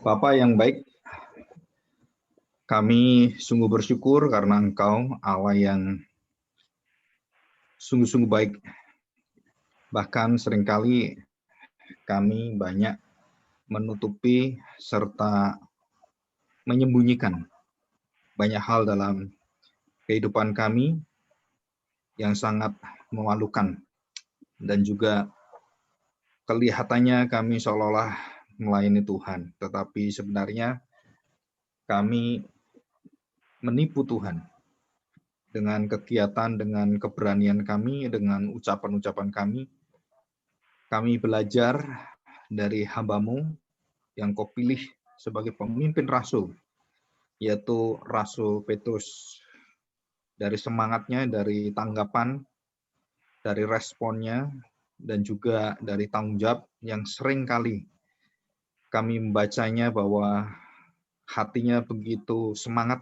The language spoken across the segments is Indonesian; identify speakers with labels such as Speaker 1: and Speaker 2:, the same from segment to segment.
Speaker 1: Bapa yang baik, kami sungguh bersyukur karena Engkau Allah yang sungguh-sungguh baik. Bahkan seringkali kami banyak menutupi serta menyembunyikan banyak hal dalam kehidupan kami yang sangat memalukan. Dan juga kelihatannya kami seolah-olah melayani Tuhan, tetapi sebenarnya kami menipu Tuhan dengan kegiatan, dengan keberanian kami, dengan ucapan-ucapan kami. Kami belajar dari hamba-Mu yang Kau pilih sebagai pemimpin rasul, yaitu Rasul Petrus. Dari semangatnya, dari tanggapan, dari responnya, dan juga dari tanggung jawab yang sering kali kami membacanya bahwa hatinya begitu semangat,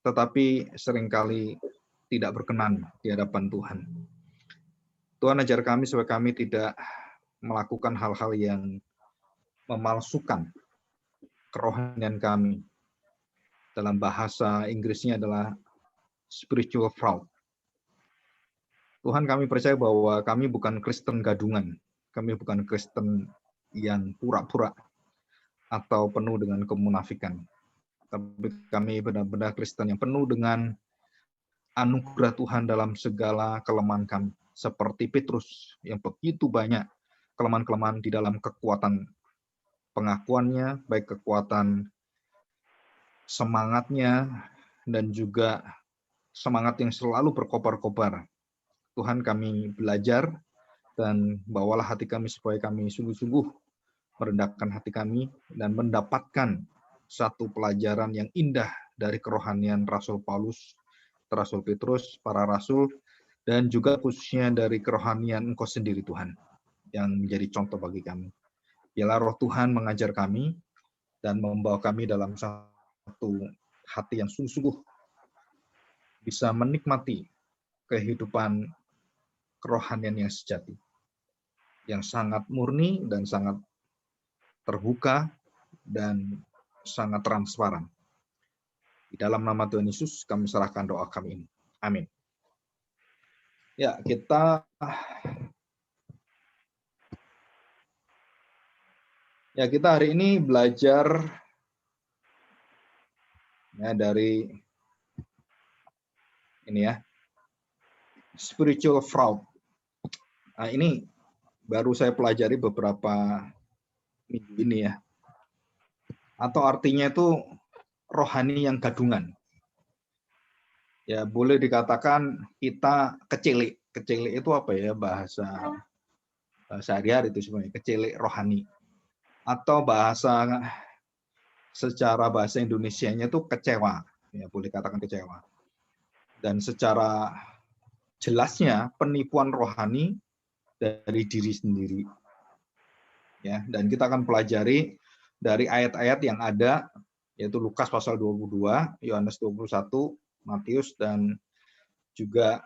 Speaker 1: tetapi seringkali tidak berkenan di hadapan Tuhan. Tuhan ajar kami supaya kami tidak melakukan hal-hal yang memalsukan kerohanian kami. Dalam bahasa Inggrisnya adalah spiritual fraud. Tuhan, kami percaya bahwa kami bukan Kristen gadungan. Kami bukan Kristen yang pura-pura atau penuh dengan kemunafikan. Tapi kami benar-benar Kristen yang penuh dengan anugerah Tuhan dalam segala kelemahan kami. Seperti Petrus yang begitu banyak kelemahan-kelemahan di dalam kekuatan pengakuannya, baik kekuatan semangatnya, dan juga semangat yang selalu berkobar-kobar. Tuhan, kami belajar dan bawalah hati kami supaya kami sungguh-sungguh merendahkan hati kami dan mendapatkan satu pelajaran yang indah dari kerohanian Rasul Paulus, Rasul Petrus, para rasul, dan juga khususnya dari kerohanian Engkau sendiri Tuhan, yang menjadi contoh bagi kami. Biarlah roh Tuhan mengajar kami dan membawa kami dalam satu hati yang sungguh-sungguh bisa menikmati kehidupan kerohanian yang sejati, yang sangat murni dan sangat terbuka dan sangat transparan. Di dalam nama Tuhan Yesus kami serahkan doa kami ini. Amin. Ya, kita hari ini belajar ya dari ini ya, spiritual fraud. Nah, ini baru saya pelajari beberapa minggu ini ya. Atau artinya itu rohani yang gadungan. Ya, boleh dikatakan kita kecilik. Kecilik itu apa ya bahasa sehari-hari itu sebenarnya, kecilik rohani. Atau secara bahasa Indonesianya itu kecewa. Ya, boleh katakan kecewa. Dan secara jelasnya penipuan rohani dari diri sendiri. Ya, dan kita akan pelajari dari ayat-ayat yang ada, yaitu Lukas pasal 22, Yohanes 21, Matius, dan juga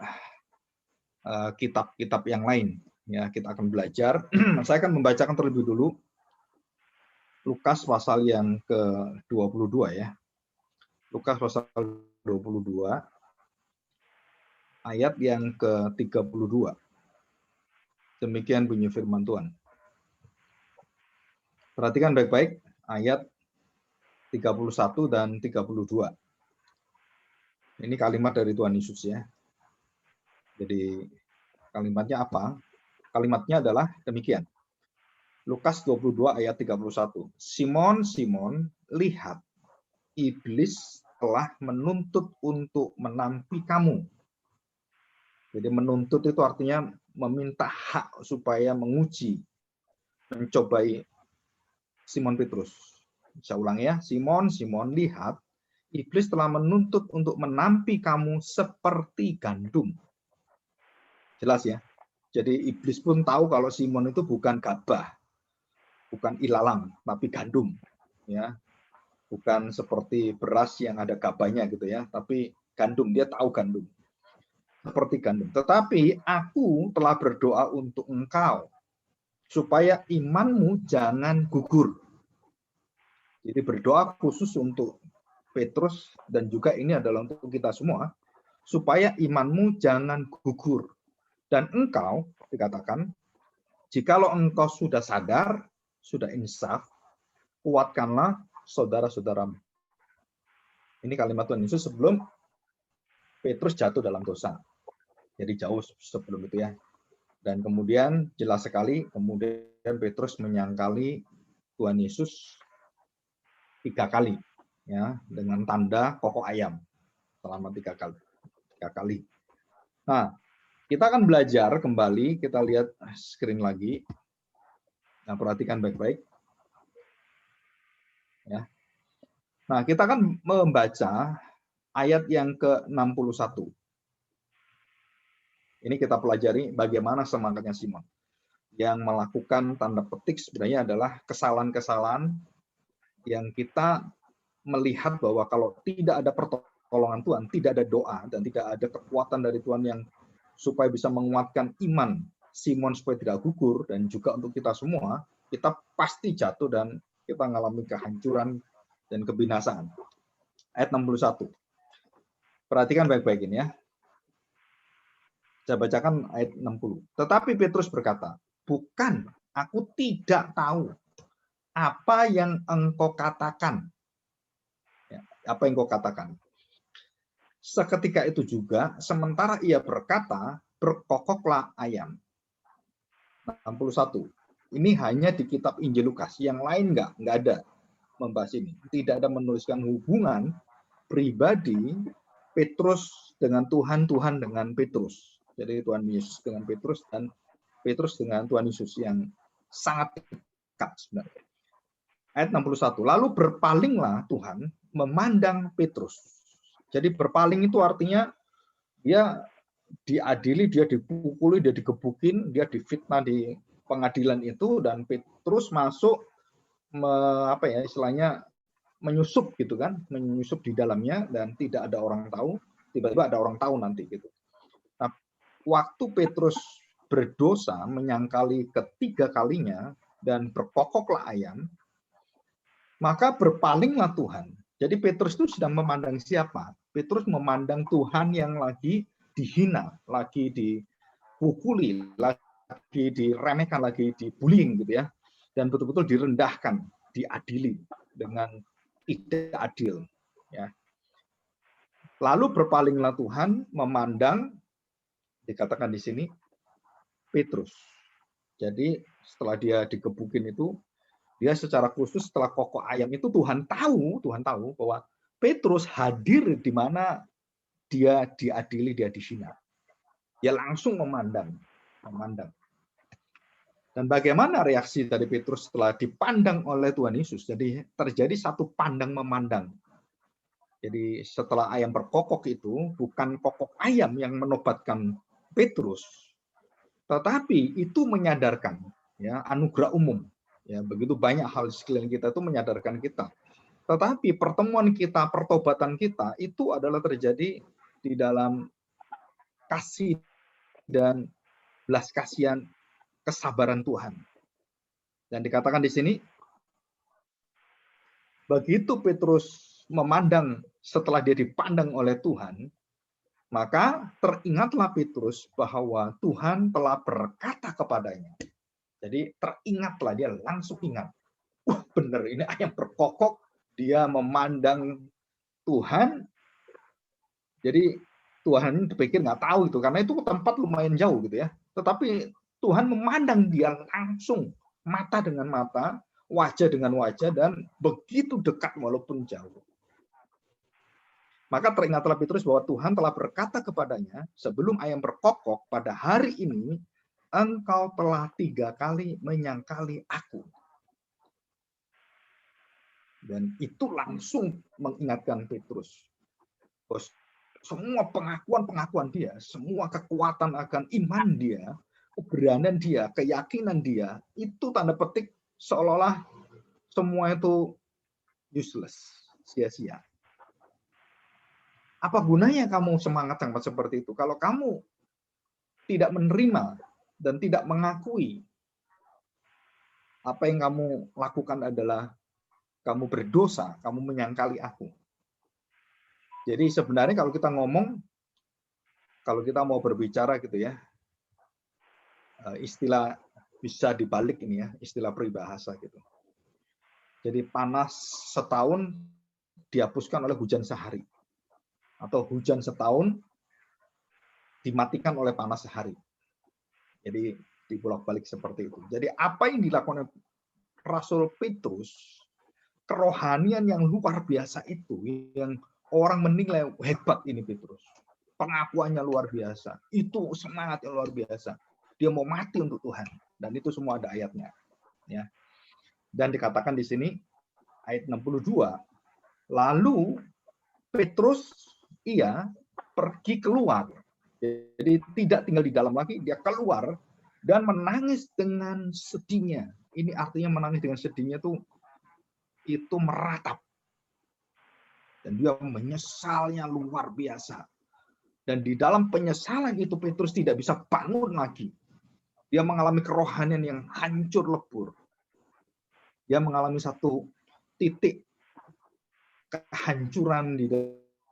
Speaker 1: kitab-kitab yang lain. Ya, kita akan belajar. Saya akan membacakan terlebih dulu Lukas pasal yang ke-22 ya. Lukas pasal 22 ayat yang ke-32. Demikian bunyi firman Tuhan. Perhatikan baik-baik ayat 31 dan 32. Ini kalimat dari Tuhan Yesus ya. Jadi kalimatnya apa? Kalimatnya adalah demikian. Lukas 22 ayat 31. Simon, Simon, lihat, iblis telah menuntut untuk menampi kamu. Jadi menuntut itu artinya meminta hak supaya menguji, mencobai Simon Petrus. Saya ulang ya, Simon, Simon, lihat, iblis telah menuntut untuk menampi kamu seperti gandum. Jelas ya. Jadi iblis pun tahu kalau Simon itu bukan gabah, bukan ilalang, tapi gandum. Ya, bukan seperti beras yang ada gabahnya gitu ya, tapi gandum, dia tahu gandum. Seperti gandum. Tetapi aku telah berdoa untuk engkau, supaya imanmu jangan gugur. Jadi berdoa khusus untuk Petrus dan juga ini adalah untuk kita semua, supaya imanmu jangan gugur. Dan engkau, dikatakan, jikalau engkau sudah sadar, sudah insaf, kuatkanlah saudara-saudaramu. Ini kalimat Tuhan Yesus sebelum Petrus jatuh dalam dosa. Jadi jauh sebelum itu ya. Dan kemudian jelas sekali, kemudian Petrus menyangkali Tuhan Yesus 3 kali, ya, dengan tanda kokok ayam selama 3 kali. Nah, kita akan belajar kembali, kita lihat screen lagi. Nah, perhatikan baik-baik. Ya. Nah, kita akan membaca ayat yang ke-61. Ini kita pelajari bagaimana semangatnya Simon. Yang melakukan tanda petik sebenarnya adalah kesalahan-kesalahan yang kita melihat bahwa kalau tidak ada pertolongan Tuhan, tidak ada doa, dan tidak ada kekuatan dari Tuhan yang supaya bisa menguatkan iman Simon supaya tidak gugur, dan juga untuk kita semua, kita pasti jatuh dan kita mengalami kehancuran dan kebinasaan. Ayat 61. Perhatikan baik-baik ini ya. Saya bacakan ayat 60. Tetapi Petrus berkata, bukan, aku tidak tahu apa yang engkau katakan. Ya, apa yang engkau katakan. Seketika itu juga, sementara ia berkata, berkokoklah ayam. 61. Ini hanya di kitab Injil Lukas. Yang lain nggak ada membahas ini. Tidak ada menuliskan hubungan pribadi Petrus dengan Tuhan, Tuhan dengan Petrus. Jadi Tuhan Yesus dengan Petrus dan Petrus dengan Tuhan Yesus yang sangat dekat sebenarnya. Ayat 61. Lalu berpalinglah Tuhan memandang Petrus. Jadi berpaling itu artinya dia diadili, dia dipukuli, dia digebukin, dia difitnah di pengadilan itu, dan Petrus masuk istilahnya menyusup gitu kan, menyusup di dalamnya dan tidak ada orang tahu, tiba-tiba ada orang tahu nanti gitu. Nah, waktu Petrus berdosa menyangkali ketiga kalinya dan berkokoklah ayam, maka berpalinglah Tuhan. Jadi Petrus itu sedang memandang siapa? Petrus memandang Tuhan yang lagi dihina, lagi dipukuli, lagi diremehkan, lagi dibullying gitu ya. Dan betul-betul direndahkan, diadili dengan tidak adil. Ya. Lalu berpalinglah Tuhan memandang, dikatakan di sini, Petrus. Jadi setelah dia digebukin itu, dia secara khusus setelah kokok ayam itu Tuhan tahu bahwa Petrus hadir di mana dia diadili, dia dihina. Dia langsung memandang. Dan bagaimana reaksi dari Petrus setelah dipandang oleh Tuhan Yesus? Jadi terjadi satu pandang memandang. Jadi setelah ayam berkokok itu bukan kokok ayam yang menobatkan Petrus, tetapi itu menyadarkan ya anugerah umum. Ya, begitu banyak hal di sekeliling kita itu menyadarkan kita. Tetapi pertemuan kita, pertobatan kita itu adalah terjadi di dalam kasih dan belas kasihan kesabaran Tuhan. Dan dikatakan di sini, begitu Petrus memandang setelah dia dipandang oleh Tuhan, maka teringatlah Petrus bahwa Tuhan telah berkata kepadanya. Jadi teringatlah, dia langsung ingat. Wah benar, ini ayam berkokok, dia memandang Tuhan. Jadi Tuhan dipikir nggak tahu itu, karena itu tempat lumayan jauh gitu ya. Tetapi Tuhan memandang dia langsung, mata dengan mata, wajah dengan wajah, dan begitu dekat walaupun jauh. Maka teringatlah Petrus bahwa Tuhan telah berkata kepadanya, sebelum ayam berkokok pada hari ini, engkau telah 3 kali menyangkali aku. Dan itu langsung mengingatkan Petrus. Semua pengakuan dia, semua kekuatan akan iman dia, keberanian dia, keyakinan dia, itu tanda petik seolah-olah semua itu useless, sia-sia. Apa gunanya kamu semangat seperti itu kalau kamu tidak menerima dan tidak mengakui apa yang kamu lakukan adalah kamu berdosa, kamu menyangkali aku. Jadi sebenarnya kalau kita ngomong, kalau kita mau berbicara gitu ya, istilah bisa dibalik ini ya, istilah peribahasa gitu. Jadi panas setahun dihapuskan oleh hujan sehari. Atau hujan setahun dimatikan oleh panas sehari. Jadi dibolak-balik seperti itu. Jadi apa yang dilakukan Rasul Petrus, kerohanian yang luar biasa itu, yang orang menilai hebat ini Petrus. Pengakuannya luar biasa. Itu semangat yang luar biasa. Dia mau mati untuk Tuhan. Dan itu semua ada ayatnya. Ya. Dan dikatakan di sini, ayat 62, lalu Petrus, ia pergi keluar. Jadi tidak tinggal di dalam lagi, dia keluar dan menangis dengan sedihnya. Ini artinya menangis dengan sedihnya itu meratap. Dan dia menyesalnya luar biasa. Dan di dalam penyesalan itu Petrus tidak bisa bangun lagi. Dia mengalami kerohanian yang hancur lebur. Dia mengalami satu titik kehancuran di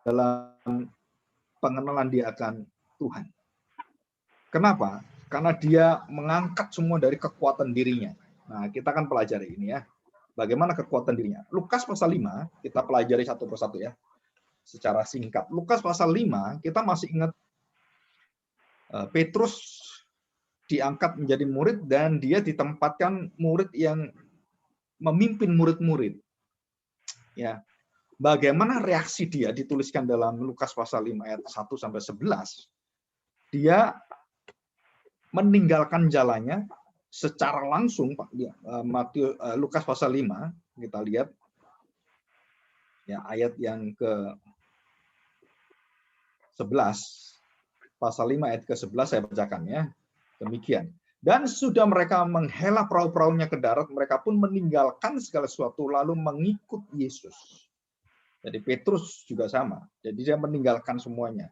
Speaker 1: dalam pengenalan dia akan Tuhan. Kenapa? Karena dia mengangkat semua dari kekuatan dirinya. Nah, kita akan pelajari ini ya. Bagaimana kekuatan dirinya. Lukas pasal 5, kita pelajari satu persatu ya. Secara singkat. Lukas pasal 5, kita masih ingat Petrus diangkat menjadi murid dan dia ditempatkan murid yang memimpin murid-murid. Ya. Bagaimana reaksi dia dituliskan dalam Lukas pasal 5 ayat 1 sampai 11. Dia meninggalkan jalannya secara langsung. Lukas pasal 5 kita lihat ya ayat yang ke-11, pasal 5 ayat ke-11 saya bacakan ya. Demikian. Dan sudah mereka menghela perahu-perahunya ke darat, mereka pun meninggalkan segala sesuatu lalu mengikut Yesus. Jadi Petrus juga sama. Jadi dia meninggalkan semuanya.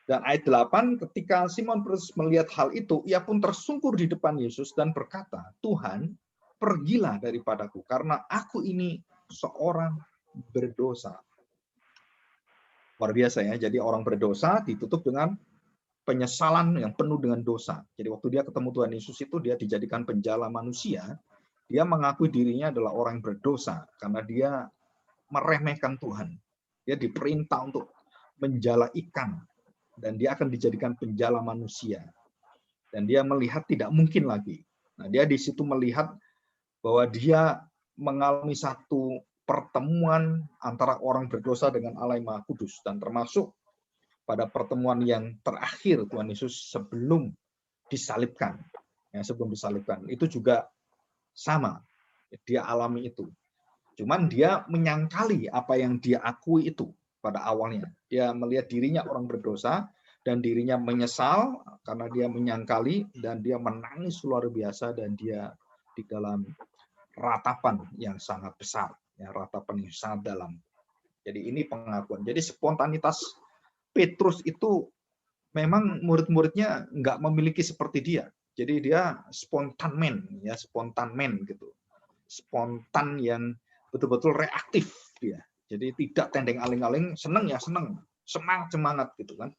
Speaker 1: Dan ayat 8, ketika Simon Petrus melihat hal itu, ia pun tersungkur di depan Yesus dan berkata, Tuhan, pergilah daripadaku, karena aku ini seorang berdosa. Luar biasa ya, jadi orang berdosa ditutup dengan penyesalan yang penuh dengan dosa. Jadi waktu dia ketemu Tuhan Yesus itu, dia dijadikan penjala manusia, dia mengakui dirinya adalah orang yang berdosa, karena dia meremehkan Tuhan. Dia diperintah untuk menjala ikan, dan dia akan dijadikan penjala manusia. Dan dia melihat tidak mungkin lagi. Nah, dia di situ melihat bahwa dia mengalami satu pertemuan antara orang berdosa dengan Allah yang Maha Kudus. Dan termasuk pada pertemuan yang terakhir Tuhan Yesus sebelum disalibkan. Ya, sebelum disalibkan. Itu juga sama. Dia alami itu. Cuman dia menyangkali apa yang dia akui itu pada awalnya. Dia melihat dirinya orang berdosa dan dirinya menyesal karena dia menyangkali dan dia menangis luar biasa dan dia di dalam ratapan yang sangat besar, ya, ratapan yang sangat dalam. Jadi ini pengakuan. Jadi spontanitas Petrus itu memang murid-muridnya nggak memiliki seperti dia. Jadi dia spontan man, ya spontan man gitu. Spontan yang betul-betul reaktif dia. Jadi tidak tendeng aling-aling, seneng ya seneng, semangat gitu kan.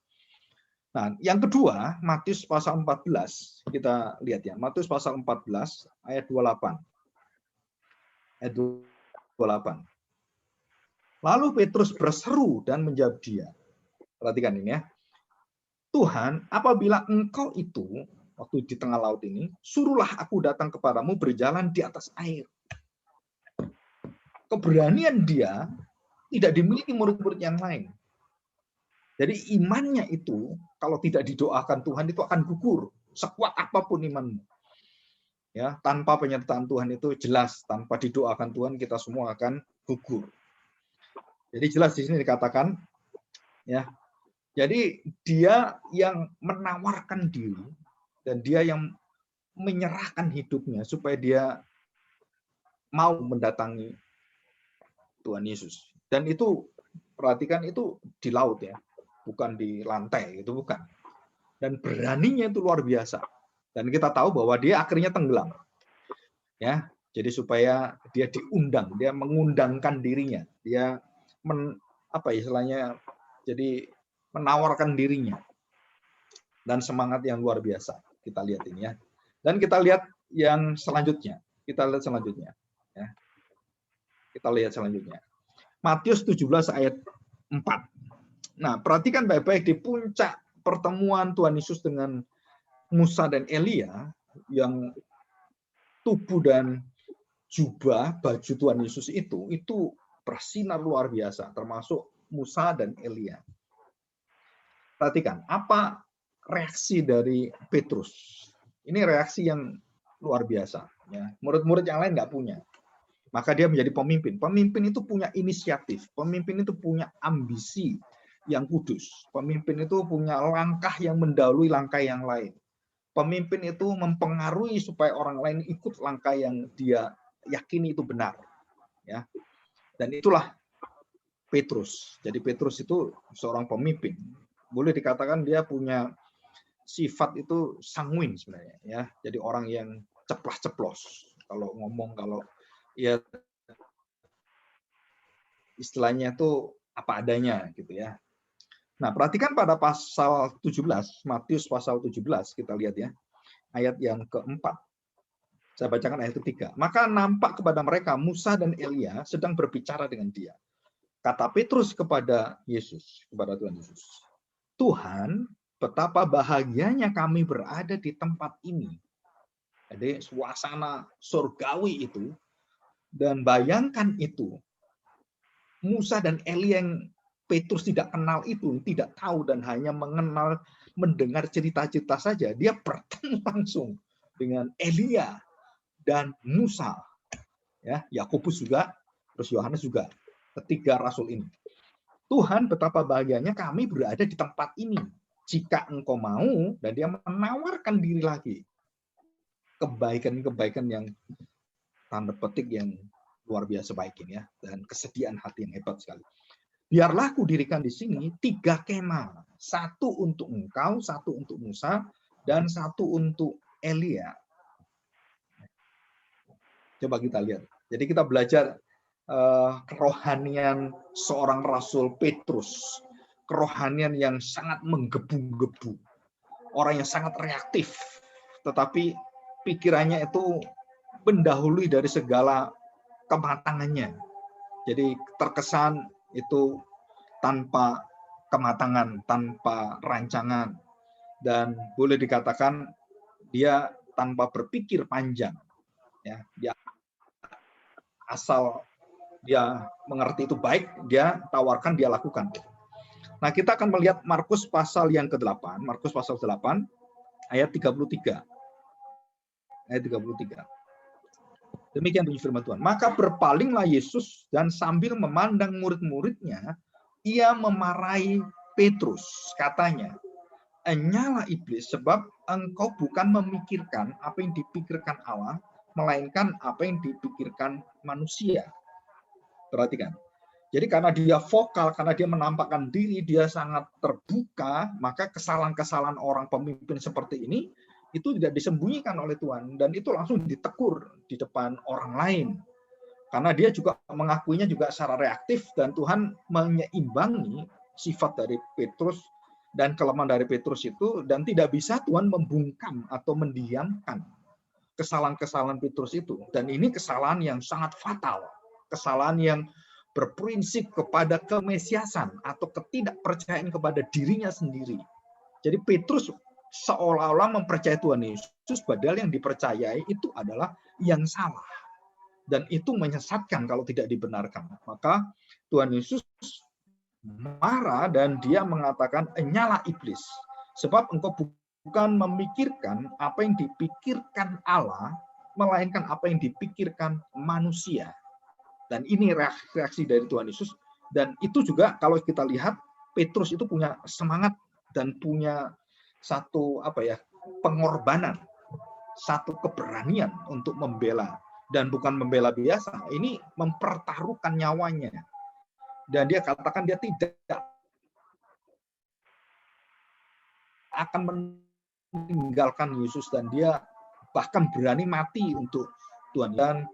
Speaker 1: Nah, yang kedua, Matius pasal 14, kita lihat ya. Matius pasal 14 ayat 28. Ayat 28. Lalu Petrus berseru dan menjawab dia. Perhatikan ini ya. Tuhan, apabila engkau itu waktu di tengah laut ini, suruhlah aku datang kepadamu berjalan di atas air. Keberanian dia tidak dimiliki murid-murid yang lain. Jadi imannya itu kalau tidak didoakan Tuhan itu akan gugur sekuat apapun imanmu. Ya, tanpa penyertaan Tuhan itu jelas tanpa didoakan Tuhan kita semua akan gugur. Jadi jelas di sini dikatakan ya. Jadi dia yang menawarkan diri dan dia yang menyerahkan hidupnya supaya dia mau mendatangi Tuhan Yesus. Dan itu perhatikan itu di laut ya, bukan di lantai, itu bukan. Dan beraninya itu luar biasa. Dan kita tahu bahwa dia akhirnya tenggelam. Ya, Jadi supaya dia diundang, dia mengundangkan dirinya, dia istilahnya, jadi menawarkan dirinya dan semangat yang luar biasa. Kita lihat ini ya. Dan kita lihat yang selanjutnya. Kita lihat selanjutnya. Ya. Kita lihat selanjutnya. Matius 17 ayat 4. Nah, perhatikan baik-baik di puncak pertemuan Tuhan Yesus dengan Musa dan Elia, yang tubuh dan jubah baju Tuhan Yesus itu bersinar luar biasa, termasuk Musa dan Elia. Perhatikan, apa reaksi dari Petrus? Ini reaksi yang luar biasa. Ya. Murid-murid yang lain nggak punya. Maka dia menjadi pemimpin. Pemimpin itu punya inisiatif. Pemimpin itu punya ambisi yang kudus. Pemimpin itu punya langkah yang mendahului langkah yang lain. Pemimpin itu mempengaruhi supaya orang lain ikut langkah yang dia yakini itu benar. Ya. Dan itulah Petrus. Jadi Petrus itu seorang pemimpin. Boleh dikatakan dia punya sifat itu sanguin sebenarnya. Ya. Jadi orang yang ceplas-ceplos. Kalau ngomong, kalau ya istilahnya itu apa adanya gitu ya. Nah, perhatikan pada pasal 17, Matius pasal 17, kita lihat ya. Ayat yang keempat. Saya bacakan ayat ketiga. Maka nampak kepada mereka Musa dan Elia sedang berbicara dengan dia. Kata Petrus kepada Yesus, kepada Tuhan Yesus, Tuhan, betapa bahagianya kami berada di tempat ini. Jadi suasana surgawi itu, dan bayangkan itu, Musa dan Elia yang Petrus tidak kenal itu, tidak tahu dan hanya mengenal, mendengar cerita-cerita saja. Dia bertemu langsung dengan Elia dan Musa, ya, Yakobus juga, terus Yohanes juga, ketiga rasul ini. Tuhan, betapa bahagianya kami berada di tempat ini. Jika engkau mau, dan dia menawarkan diri lagi. Kebaikan-kebaikan yang tanda petik yang luar biasa baik ini ya, dan kesediaan hati yang hebat sekali. Biarlah kudirikan di sini 3 kemah, 1 untuk engkau, 1 untuk Musa, dan 1 untuk Elia. Coba kita lihat. Jadi kita belajar kerohanian seorang Rasul Petrus, kerohanian yang sangat menggebu-gebu, orang yang sangat reaktif, tetapi pikirannya itu mendahului dari segala kematangannya. Jadi terkesan itu tanpa kematangan, tanpa rancangan, dan boleh dikatakan dia tanpa berpikir panjang. Ya, dia asal dia mengerti itu baik, dia tawarkan, dia lakukan. Nah, kita akan melihat Markus pasal yang ke-8, Markus pasal 8 ayat 33. Ayat 33. Demikian bunyi firman Tuhan. Maka berpalinglah Yesus dan sambil memandang murid-muridnya, ia memarahi Petrus. Katanya, "Enyalah iblis, sebab engkau bukan memikirkan apa yang dipikirkan Allah, melainkan apa yang dipikirkan manusia." Perhatikan. Jadi karena dia vokal, karena dia menampakkan diri, dia sangat terbuka, maka kesalahan-kesalahan orang pemimpin seperti ini itu tidak disembunyikan oleh Tuhan, dan itu langsung ditegur di depan orang lain. Karena dia juga mengakuinya juga secara reaktif, dan Tuhan menyeimbangi sifat dari Petrus dan kelemahan dari Petrus itu, dan tidak bisa Tuhan membungkam atau mendiamkan kesalahan-kesalahan Petrus itu. Dan ini kesalahan yang sangat fatal, kesalahan yang berprinsip kepada kemesiasan atau ketidakpercayaan kepada dirinya sendiri. Jadi Petrus seolah-olah mempercayai Tuhan Yesus, padahal yang dipercayai itu adalah yang salah. Dan itu menyesatkan kalau tidak dibenarkan. Maka Tuhan Yesus marah dan dia mengatakan, "Enyalah iblis, sebab engkau bukan memikirkan apa yang dipikirkan Allah, melainkan apa yang dipikirkan manusia." Dan ini reaksi dari Tuhan Yesus. Dan itu juga kalau kita lihat, Petrus itu punya semangat dan punya satu pengorbanan, satu keberanian untuk membela, dan bukan membela biasa, ini mempertaruhkan nyawanya. Dan dia katakan dia tidak akan meninggalkan Yesus, dan dia bahkan berani mati untuk Tuhan. Dan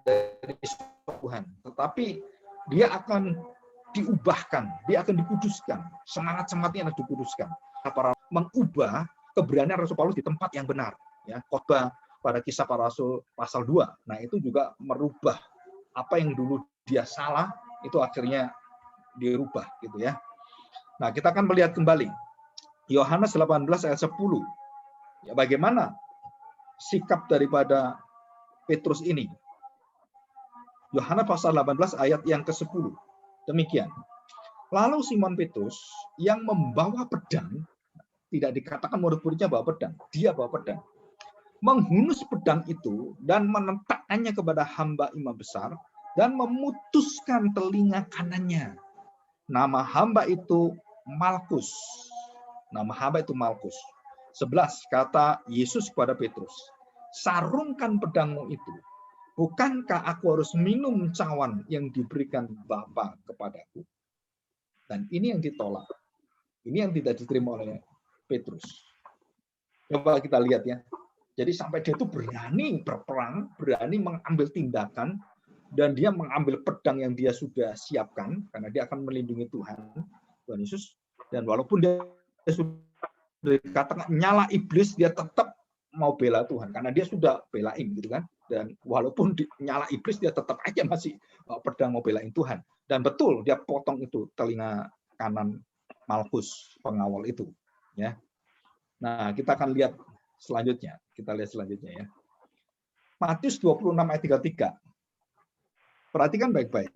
Speaker 1: dari Tuhan, tetapi dia akan diubahkan, dia akan dikuduskan, semangat-semangatnya harus dikuduskan. Para mengubah keberanian Rasul Paulus di tempat yang benar, ya. Khotbah pada Kisah Para Rasul pasal 2. Nah, itu juga merubah apa yang dulu dia salah, itu akhirnya dirubah gitu ya. Nah, kita akan melihat kembali Yohanes 18 ayat 10. Ya, bagaimana sikap daripada Petrus ini? Yohanes pasal 18 ayat yang ke-10. Demikian. Lalu Simon Petrus yang membawa pedang, tidak dikatakan murid-muridnya bawa pedang, dia bawa pedang, menghunus pedang itu dan menentakkannya kepada hamba imam besar dan memutuskan telinga kanannya. Nama hamba itu Malkus. Nama hamba itu Malkus. 11, kata Yesus kepada Petrus, sarungkan pedangmu itu. Bukankah aku harus minum cawan yang diberikan Bapa kepadaku? Dan ini yang ditolak. Ini yang tidak diterima oleh Petrus. Coba kita lihat ya. Jadi sampai dia itu berani berperang, berani mengambil tindakan, dan dia mengambil pedang yang dia sudah siapkan, karena dia akan melindungi Tuhan Yesus. Dan walaupun dia sudah dikatakan nyala iblis, dia tetap mau bela Tuhan, karena dia sudah belain gitu kan. Dan walaupun nyala iblis, dia tetap aja masih pedang mau belain Tuhan. Dan betul, dia potong itu telinga kanan Malkus, pengawal itu. Ya. Nah, kita akan lihat selanjutnya. Kita lihat selanjutnya ya. Matius 26 ayat 33. Perhatikan baik-baik.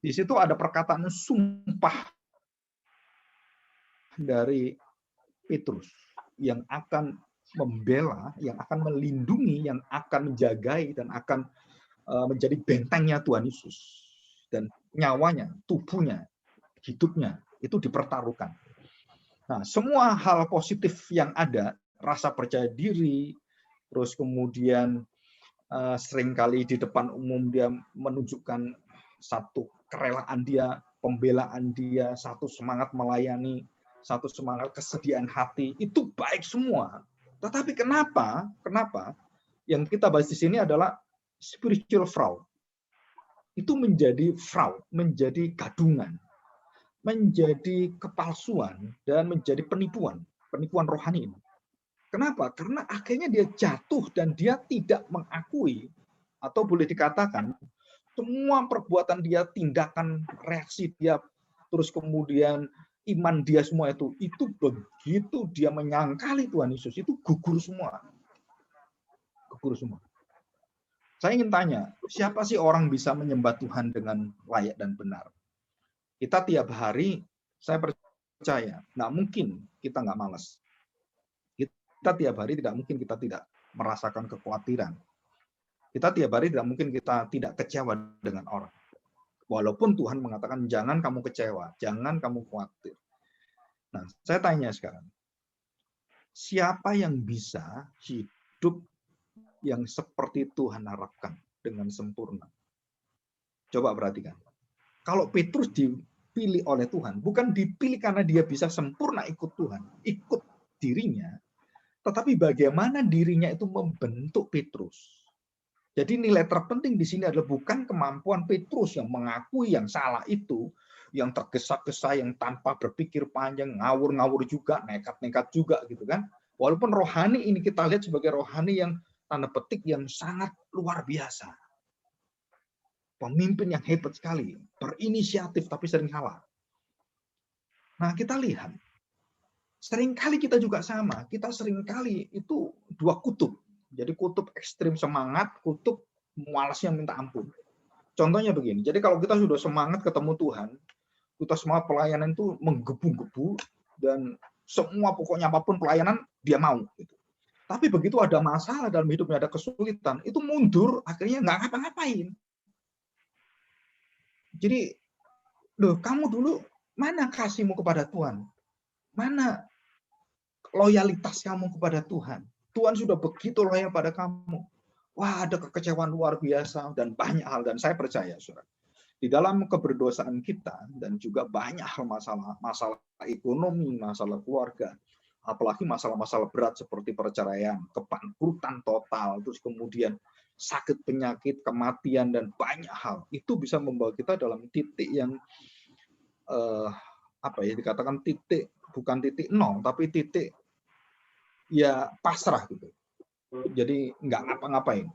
Speaker 1: Di situ ada perkataan sumpah dari Petrus yang akan membela, yang akan melindungi, yang akan menjagai, dan akan menjadi bentengnya Tuhan Yesus. Dan nyawanya, tubuhnya, hidupnya, itu dipertaruhkan. Nah, semua hal positif yang ada, rasa percaya diri, terus kemudian seringkali di depan umum dia menunjukkan satu kerelaan dia, pembelaan dia, satu semangat melayani, satu semangat kesediaan hati, itu baik semua. Tetapi kenapa yang kita bahas di sini adalah spiritual fraud. Itu menjadi fraud, menjadi gadungan, menjadi kepalsuan, dan menjadi penipuan rohani. Kenapa? Karena akhirnya dia jatuh dan dia tidak mengakui, atau boleh dikatakan semua perbuatan dia, tindakan, reaksi dia, terus kemudian iman dia semua itu begitu dia menyangkali Tuhan Yesus, itu gugur semua. Gugur semua. Saya ingin tanya, siapa sih orang bisa menyembah Tuhan dengan layak dan benar? Kita tiap hari, saya percaya, nggak mungkin kita nggak malas. Kita tiap hari tidak mungkin kita tidak merasakan kekhawatiran. Kita tiap hari tidak mungkin kita tidak kecewa dengan orang. Walaupun Tuhan mengatakan, jangan kamu kecewa, jangan kamu khawatir. Nah, saya tanya sekarang, siapa yang bisa hidup yang seperti Tuhan harapkan dengan sempurna? Coba perhatikan. Kalau Petrus dipilih oleh Tuhan, bukan dipilih karena dia bisa sempurna ikut Tuhan, ikut dirinya, tetapi bagaimana dirinya itu membentuk Petrus. Jadi nilai terpenting di sini adalah bukan kemampuan Petrus yang mengakui yang salah itu, yang tergesa-gesa, yang tanpa berpikir panjang, ngawur-ngawur juga, nekat-nekat juga gitu kan. Walaupun rohani ini kita lihat sebagai rohani yang tanda petik yang sangat luar biasa. Pemimpin yang hebat sekali, berinisiatif tapi sering salah. Nah, kita lihat seringkali kita juga sama, kita seringkali itu dua kutub. Jadi kutub ekstrim semangat, kutub malasnya minta ampun. Contohnya begini, jadi kalau kita sudah semangat ketemu Tuhan, kita semangat pelayanan itu menggebu-gebu, dan semua pokoknya apapun pelayanan, dia mau. Gitu. Tapi begitu ada masalah dalam hidupnya, ada kesulitan, itu mundur, akhirnya nggak ngapa-ngapain. Jadi, loh, kamu dulu, mana kasihmu kepada Tuhan? Mana loyalitas kamu kepada Tuhan? Tuhan sudah begitu loyal pada kamu. Wah, ada kekecewaan luar biasa dan banyak hal. Dan saya percaya, saudara, di dalam keberdosaan kita dan juga banyak hal masalah ekonomi, masalah keluarga, apalagi masalah-masalah berat seperti perceraian, kebangkrutan total, terus kemudian sakit penyakit, kematian, dan banyak hal. Itu bisa membawa kita dalam titik yang dikatakan titik, bukan titik nol, tapi titik ya pasrah gitu. Jadi nggak ngapa-ngapain.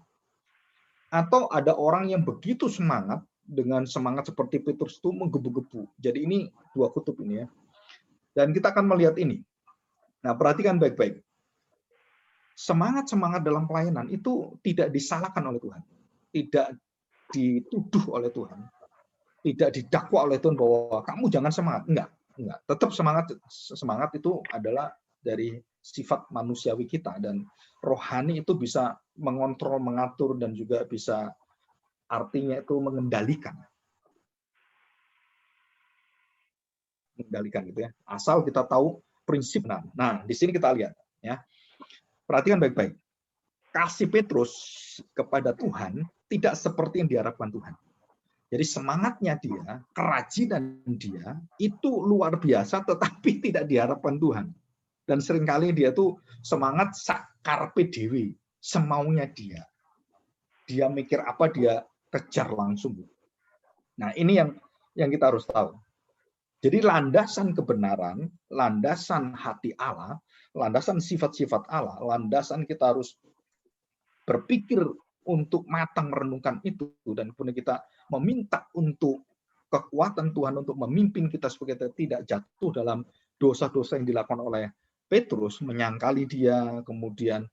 Speaker 1: Atau ada orang yang begitu semangat, dengan semangat seperti Petrus itu menggebu-gebu. Jadi ini dua kutub ini ya. Dan kita akan melihat ini. Nah, perhatikan baik-baik. Semangat-semangat dalam pelayanan itu tidak disalahkan oleh Tuhan. Tidak dituduh oleh Tuhan. Tidak didakwa oleh Tuhan bahwa kamu jangan semangat. Enggak. Tetap semangat itu adalah dari sifat manusiawi kita, dan rohani itu bisa mengontrol, mengatur, dan juga bisa artinya itu mengendalikan gitu ya. Asal kita tahu prinsip. Nah, di sini kita lihat ya. Perhatikan baik-baik. Kasih Petrus kepada Tuhan tidak seperti yang diharapkan Tuhan. Jadi semangatnya dia, kerajinan dia itu luar biasa, tetapi tidak diharapkan Tuhan. Dan seringkali dia tuh semangat carpe diem, semaunya dia. Dia mikir apa, dia kejar langsung. Nah, ini yang kita harus tahu. Jadi landasan kebenaran, landasan hati Allah, landasan sifat-sifat Allah, landasan kita harus berpikir untuk matang merenungkan itu, dan kemudian kita meminta untuk kekuatan Tuhan untuk memimpin kita supaya kita tidak jatuh dalam dosa-dosa yang dilakukan oleh Petrus, menyangkali dia, kemudian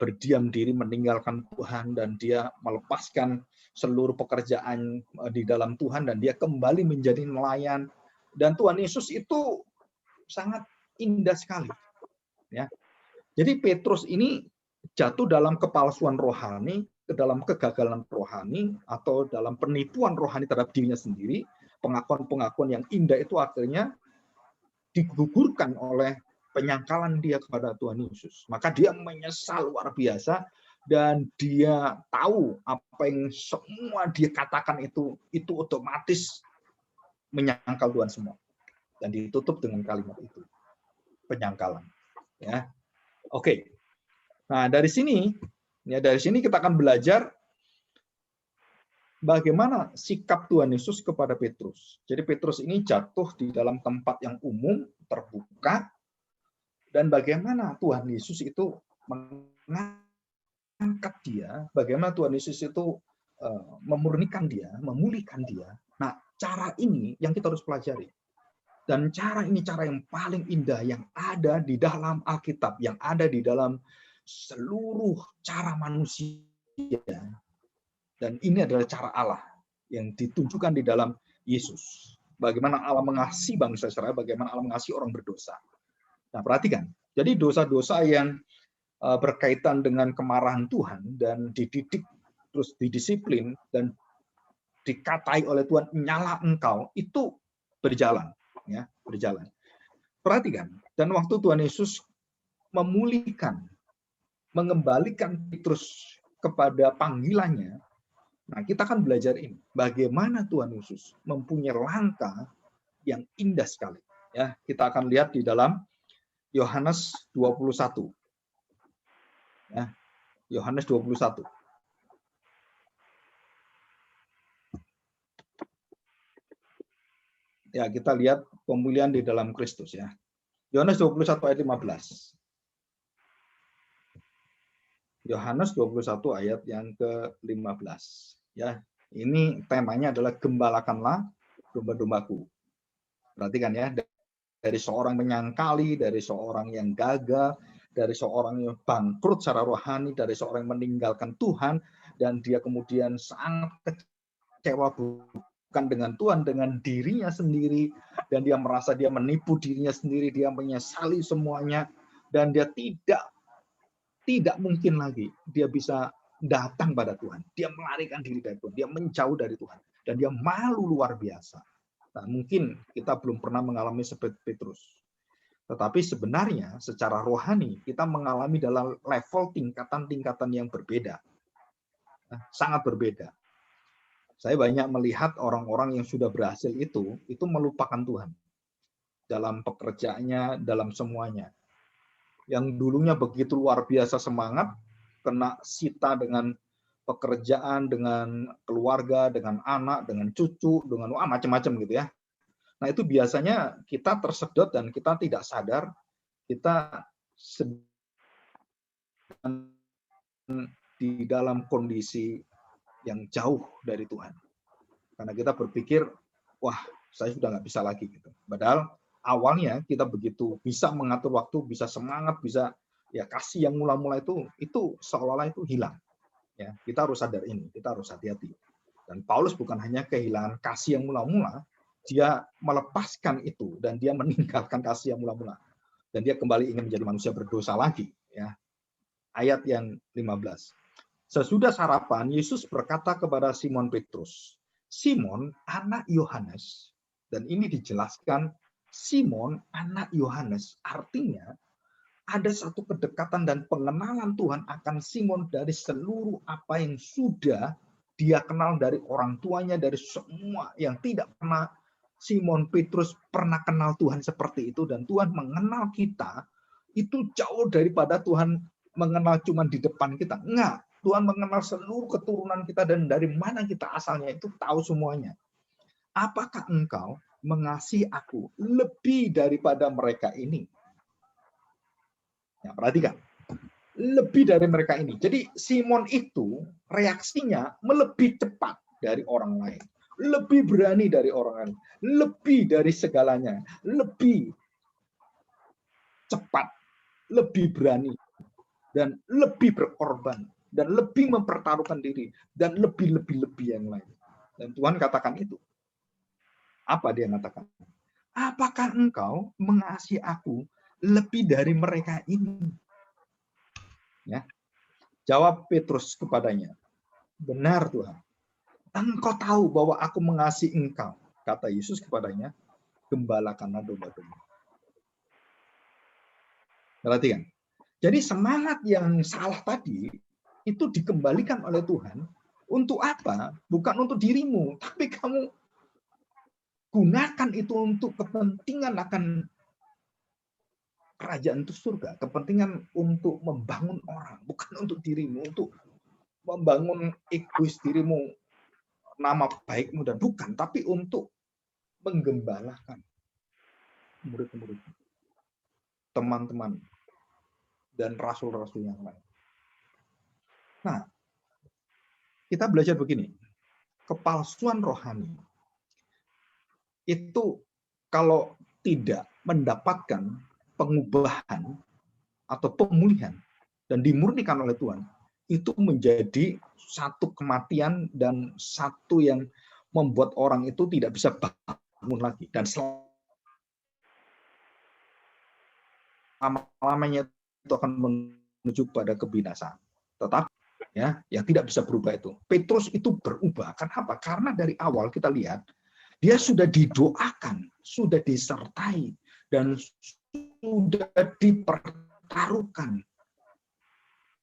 Speaker 1: berdiam diri meninggalkan Tuhan, dan dia melepaskan seluruh pekerjaan di dalam Tuhan, dan dia kembali menjadi nelayan. Dan Tuhan Yesus itu sangat indah sekali. Ya. Jadi Petrus ini jatuh dalam kepalsuan rohani, ke dalam kegagalan rohani, atau dalam penipuan rohani terhadap dirinya sendiri. Pengakuan-pengakuan yang indah itu akhirnya digugurkan oleh penyangkalan dia kepada Tuhan Yesus. Maka dia menyesal luar biasa, dan dia tahu apa yang semua dia katakan itu otomatis menyangkal Tuhan semua. Dan ditutup dengan kalimat itu, penyangkalan. Ya, oke. Nah, dari sini kita akan belajar bagaimana sikap Tuhan Yesus kepada Petrus. Jadi Petrus ini jatuh di dalam tempat yang umum, terbuka, dan bagaimana Tuhan Yesus itu mengangkat dia, bagaimana Tuhan Yesus itu memurnikan dia, memulihkan dia. Nah, cara ini yang kita harus pelajari. Dan cara ini cara yang paling indah yang ada di dalam Alkitab, yang ada di dalam seluruh cara manusia. Dan ini adalah cara Allah yang ditunjukkan di dalam Yesus. Bagaimana Allah mengasihi bangsa Israel, bagaimana Allah mengasihi orang berdosa. Nah, perhatikan. Jadi dosa-dosa yang berkaitan dengan kemarahan Tuhan dan dididik, terus didisiplin, dan dikatai oleh Tuhan, nyala engkau, itu berjalan. Ya, berjalan. Perhatikan, dan waktu Tuhan Yesus memulihkan, mengembalikan Petrus kepada panggilannya, nah kita akan belajar ini, bagaimana Tuhan Yesus mempunyai langkah yang indah sekali. Ya, kita akan lihat di dalam Yohanes 21. Ya, Yohanes 21. Ya, kita lihat pemulihan di dalam Kristus ya. Yohanes 21 ayat 15. Yohanes 21 ayat yang ke-15. Ya, ini temanya adalah gembalakanlah domba-dombaku. Perhatikan ya, dari seorang menyangkali, dari seorang yang gagal, dari seorang yang bangkrut secara rohani, dari seorang yang meninggalkan Tuhan, dan dia kemudian sangat kecewa bukan dengan Tuhan, dengan dirinya sendiri, dan dia merasa dia menipu dirinya sendiri, dia menyesali semuanya, dan dia tidak mungkin lagi dia bisa datang pada Tuhan. Dia melarikan diri dari Tuhan, dia menjauh dari Tuhan, dan dia malu luar biasa. Nah, mungkin kita belum pernah mengalami seperti Petrus. Tetapi sebenarnya secara rohani kita mengalami dalam level tingkatan-tingkatan yang berbeda. Sangat berbeda. Saya banyak melihat orang-orang yang sudah berhasil itu melupakan Tuhan. Dalam pekerjaannya, dalam semuanya. yang dulunya begitu luar biasa semangat, kena sita dengan pekerjaan, dengan keluarga, dengan anak, dengan cucu, dengan macam-macam gitu ya. Nah, itu biasanya kita tersedot dan kita tidak sadar kita sedang di dalam kondisi yang jauh dari Tuhan. Karena kita berpikir, wah, saya sudah nggak bisa lagi gitu. Padahal awalnya kita begitu bisa mengatur waktu, bisa semangat, bisa ya kasih yang mula-mula itu seolah-olah itu hilang. Ya, kita harus sadar ini, kita harus hati-hati. Dan Paulus bukan hanya kehilangan kasih yang mula-mula, dia melepaskan itu dan dia meninggalkan kasih yang mula-mula. Dan dia kembali ingin menjadi manusia berdosa lagi. Ya. Ayat yang 15. Sesudah sarapan, Yesus berkata kepada Simon Petrus, Simon, anak Yohanes. Dan ini dijelaskan, Simon, anak Yohanes. Artinya, ada satu kedekatan dan pengenalan Tuhan akan Simon dari seluruh apa yang sudah dia kenal dari orang tuanya, dari semua yang tidak pernah Simon Petrus pernah kenal Tuhan seperti itu. Dan Tuhan mengenal kita, itu jauh daripada Tuhan mengenal cuma di depan kita. Enggak, Tuhan mengenal seluruh keturunan kita dan dari mana kita asalnya itu tahu semuanya. Apakah engkau mengasihi aku lebih daripada mereka ini? Ya, perhatikan. Lebih dari mereka ini. Jadi Simon itu reaksinya melebihi cepat dari orang lain. Lebih berani dari orang lain. Lebih dari segalanya. Lebih cepat. Lebih berani. Dan lebih berkorban. Dan lebih mempertaruhkan diri. Dan lebih-lebih yang lain. Dan Tuhan katakan itu. Apa dia katakan? Apakah engkau mengasihi aku lebih dari mereka ini? Ya. Jawab Petrus kepadanya, benar Tuhan. Engkau tahu bahwa aku mengasihi engkau. Kata Yesus kepadanya, gembalakanlah domba-domba. Perhatikan. Jadi semangat yang salah tadi itu dikembalikan oleh Tuhan untuk apa? Bukan untuk dirimu, tapi kamu gunakan itu untuk kepentingan akan kerajaan itu surga, kepentingan untuk membangun orang, bukan untuk dirimu, untuk membangun egois dirimu, nama baikmu dan bukan, tapi untuk menggembalakan murid-murid, teman-teman, dan rasul-rasul yang lain. Nah, kita belajar begini, kepalsuan rohani itu kalau tidak mendapatkan pengubahan atau pemulihan dan dimurnikan oleh Tuhan, itu menjadi satu kematian dan satu yang membuat orang itu tidak bisa bangun lagi. Dan selama-lamanya itu akan menuju pada kebinasaan. Tetapi ya, yang tidak bisa berubah itu. Petrus itu berubah. Kenapa? Karena dari awal kita lihat, dia sudah didoakan, sudah disertai, dan sudah dipertaruhkan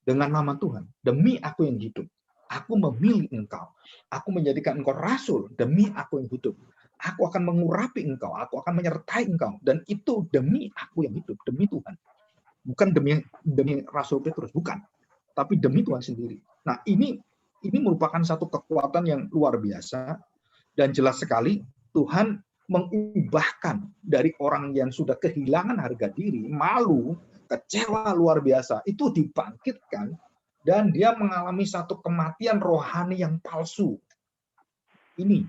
Speaker 1: dengan nama Tuhan. Demi aku yang hidup, aku memilih engkau. Aku menjadikan engkau rasul demi aku yang hidup. Aku akan mengurapi engkau, aku akan menyertai engkau. Dan itu demi aku yang hidup, demi Tuhan. Bukan demi Rasul Petrus, bukan. Tapi demi Tuhan sendiri. Nah, ini merupakan satu kekuatan yang luar biasa. Dan jelas sekali Tuhan mengubahkan dari orang yang sudah kehilangan harga diri, malu, kecewa luar biasa, itu dibangkitkan dan dia mengalami satu kematian rohani yang palsu. Ini.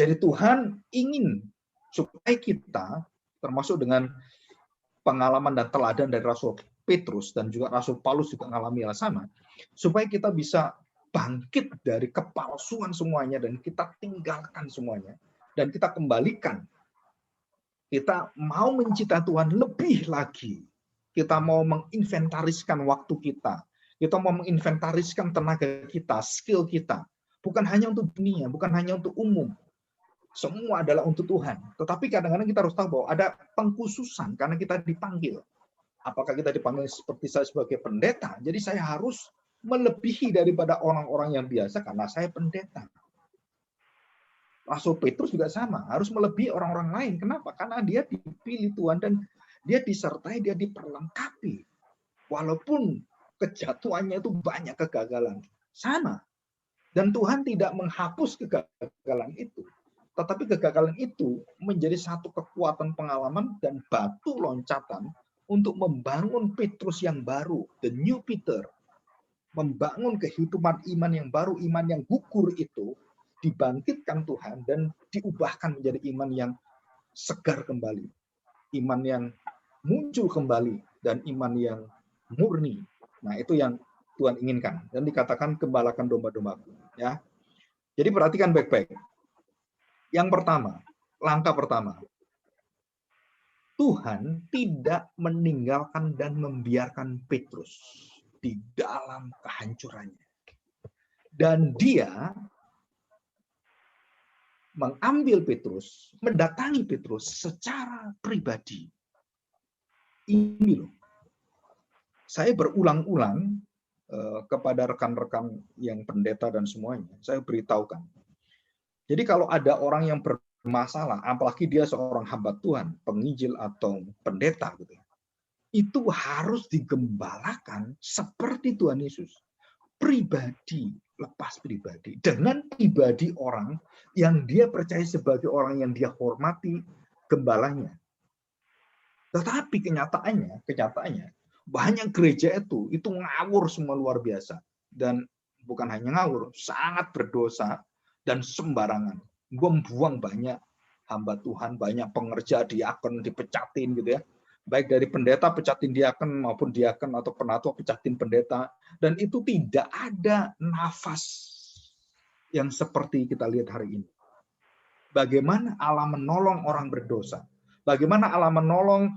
Speaker 1: Jadi Tuhan ingin supaya kita, termasuk dengan pengalaman dan teladan dari Rasul Petrus dan juga Rasul Paulus juga mengalami hal sama, supaya kita bisa bangkit dari kepalsuan semuanya dan kita tinggalkan semuanya dan kita kembalikan. Kita mau mencintai Tuhan lebih lagi. Kita mau menginventariskan waktu kita. Kita mau menginventariskan tenaga kita, skill kita. Bukan hanya untuk dunia, bukan hanya untuk umum. Semua adalah untuk Tuhan. Tetapi kadang-kadang kita harus tahu bahwa ada pengkhususan karena kita dipanggil. Apakah kita dipanggil seperti saya sebagai pendeta? Jadi saya harus melebihi daripada orang-orang yang biasa karena saya pendeta. Rasul Petrus juga sama, harus melebihi orang-orang lain. Kenapa? Karena dia dipilih Tuhan dan Dia disertai, dia diperlengkapi. Walaupun kejatuhannya itu banyak kegagalan. Sama. Dan Tuhan tidak menghapus kegagalan itu. Tetapi kegagalan itu menjadi satu kekuatan pengalaman dan batu loncatan untuk membangun Petrus yang baru, the new Peter. Membangun kehidupan iman yang baru, iman yang gugur itu dibangkitkan Tuhan dan diubahkan menjadi iman yang segar kembali. Iman yang muncul kembali dan iman yang murni. Nah, itu yang Tuhan inginkan dan dikatakan gembalakan domba-dombaku, ya. Jadi perhatikan baik-baik. Yang pertama, langkah pertama. Tuhan tidak meninggalkan dan membiarkan Petrus di dalam kehancurannya. Dan dia mengambil Petrus, mendatangi Petrus secara pribadi. Ini loh. Saya berulang-ulang kepada rekan-rekan yang pendeta dan semuanya, saya beritahukan. Jadi kalau ada orang yang bermasalah, apalagi dia seorang hamba Tuhan, penginjil atau pendeta, gitu, itu harus digembalakan seperti Tuhan Yesus. Pribadi, lepas pribadi. Dengan pribadi orang yang dia percaya sebagai orang yang dia hormati, gembalanya. Tetapi kenyataannya banyak gereja itu ngawur semua luar biasa. Dan bukan hanya ngawur, sangat berdosa dan sembarangan. Membuang banyak hamba Tuhan, banyak pengerja, diakon dipecatin gitu ya. Baik dari pendeta pecatin diakon maupun diakon atau penatua pecatin pendeta. Dan itu tidak ada nafas yang seperti kita lihat hari ini. Bagaimana Allah menolong orang berdosa. Bagaimana Allah menolong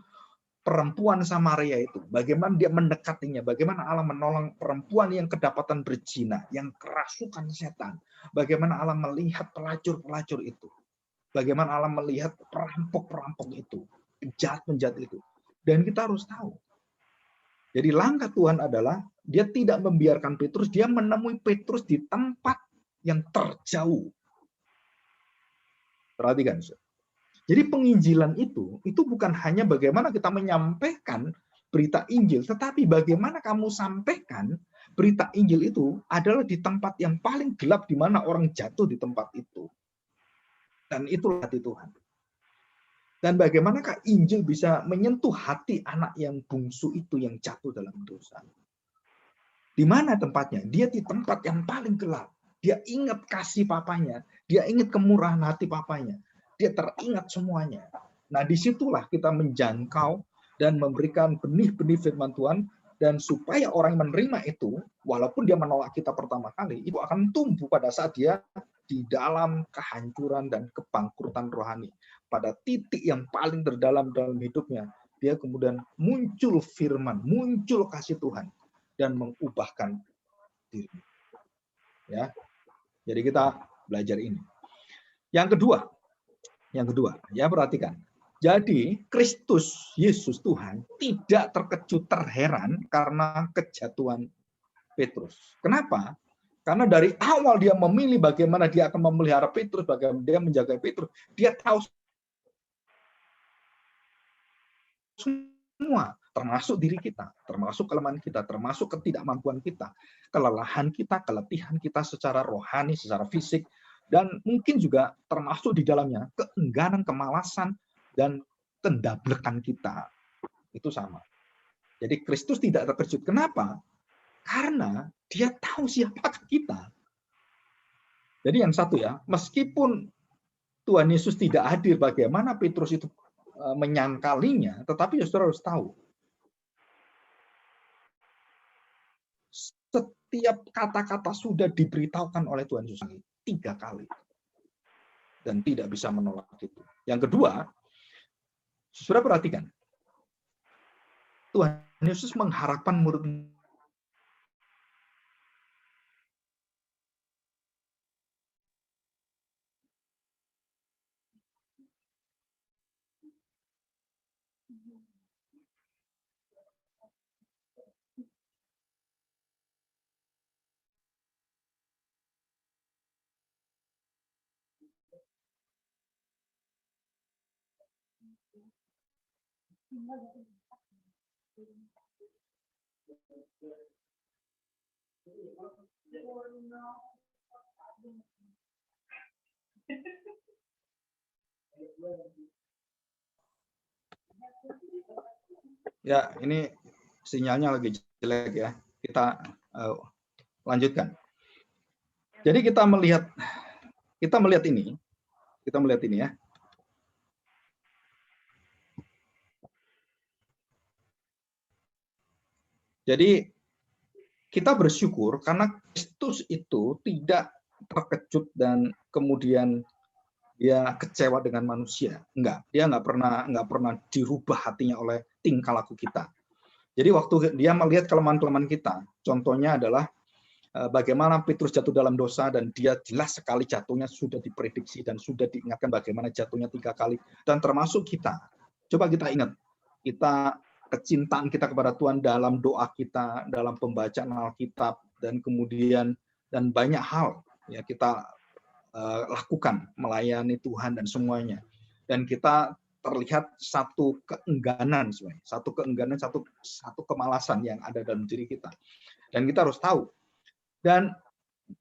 Speaker 1: perempuan Samaria itu. Bagaimana dia mendekatinya. Bagaimana Allah menolong perempuan yang kedapatan berzina. Yang kerasukan setan. Bagaimana Allah melihat pelacur-pelacur itu. Bagaimana Allah melihat perampok-perampok itu. Penjahat-penjahat itu. Dan kita harus tahu. Jadi langkah Tuhan adalah dia tidak membiarkan Petrus. Dia menemui Petrus di tempat yang terjauh. Perhatikan. Jadi penginjilan itu bukan hanya bagaimana kita menyampaikan berita Injil, tetapi bagaimana kamu sampaikan berita Injil itu adalah di tempat yang paling gelap di mana orang jatuh di tempat itu. Dan itulah hati Tuhan. Dan bagaimanakah Injil bisa menyentuh hati anak yang bungsu itu yang jatuh dalam dosa. Di mana tempatnya? Dia di tempat yang paling gelap. Dia ingat kasih papanya. Dia ingat kemurahan hati papanya. Dia teringat semuanya. Nah, disitulah kita menjangkau dan memberikan benih-benih firman Tuhan. Dan supaya orang menerima itu, walaupun dia menolak kita pertama kali, itu akan tumbuh pada saat dia di dalam kehancuran dan kebangkrutan rohani. Pada titik yang paling terdalam dalam hidupnya, dia kemudian muncul firman, muncul kasih Tuhan. Dan mengubahkan diri. Ya. Jadi kita belajar ini. Yang kedua, ya perhatikan. Jadi Kristus Yesus Tuhan tidak terkejut terheran karena kejatuhan Petrus. Kenapa? Karena dari awal dia memilih bagaimana dia akan memelihara Petrus, bagaimana dia menjaga Petrus. Dia tahu semua, termasuk diri kita, termasuk kelemahan kita, termasuk ketidakmampuan kita, kelelahan kita, keletihan kita secara rohani, secara fisik, dan mungkin juga termasuk di dalamnya keengganan, kemalasan, dan kendablekan kita. Itu sama. Jadi Kristus tidak terkejut. Kenapa? Karena dia tahu siapa kita. Jadi yang satu ya, meskipun Tuhan Yesus tidak hadir, bagaimana Petrus itu menyangkalinya, tetapi saudara harus tahu, setiap kata-kata sudah diberitahukan oleh Tuhan Yesus 3 kali. Dan tidak bisa menolak itu. Yang kedua, saudara perhatikan, Tuhan Yesus mengharapkan murid Ya, ini sinyalnya lagi jelek ya. Kita lanjutkan. Jadi kita melihat ini ya. Jadi kita bersyukur karena Kristus itu tidak terkejut dan kemudian dia kecewa dengan manusia. Enggak, dia nggak pernah dirubah hatinya oleh tingkah laku kita. Jadi waktu dia melihat kelemahan-kelemahan kita, contohnya adalah bagaimana Petrus jatuh dalam dosa dan dia jelas sekali jatuhnya sudah diprediksi dan sudah diingatkan bagaimana jatuhnya 3 kali, dan termasuk kita. Coba kita ingat, kita kecintaan kita kepada Tuhan dalam doa kita, dalam pembacaan Alkitab, dan kemudian dan banyak hal ya kita lakukan melayani Tuhan dan semuanya. Dan kita terlihat satu keengganan, satu kemalasan yang ada dalam diri kita. Dan kita harus tahu. Dan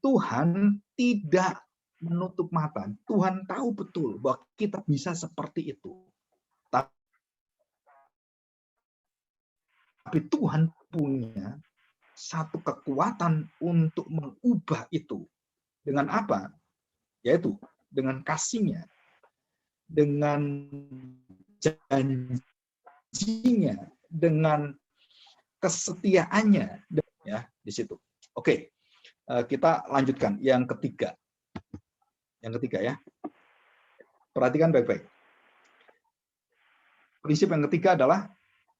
Speaker 1: Tuhan tidak menutup mata. Tuhan tahu betul bahwa kita bisa seperti itu. Tapi Tuhan punya satu kekuatan untuk mengubah itu. Dengan apa? Yaitu dengan kasih-Nya, dengan janjinya, dengan kesetiaannya, ya di situ. Oke, kita lanjutkan yang ketiga. Yang ketiga ya, perhatikan baik-baik. Prinsip yang ketiga adalah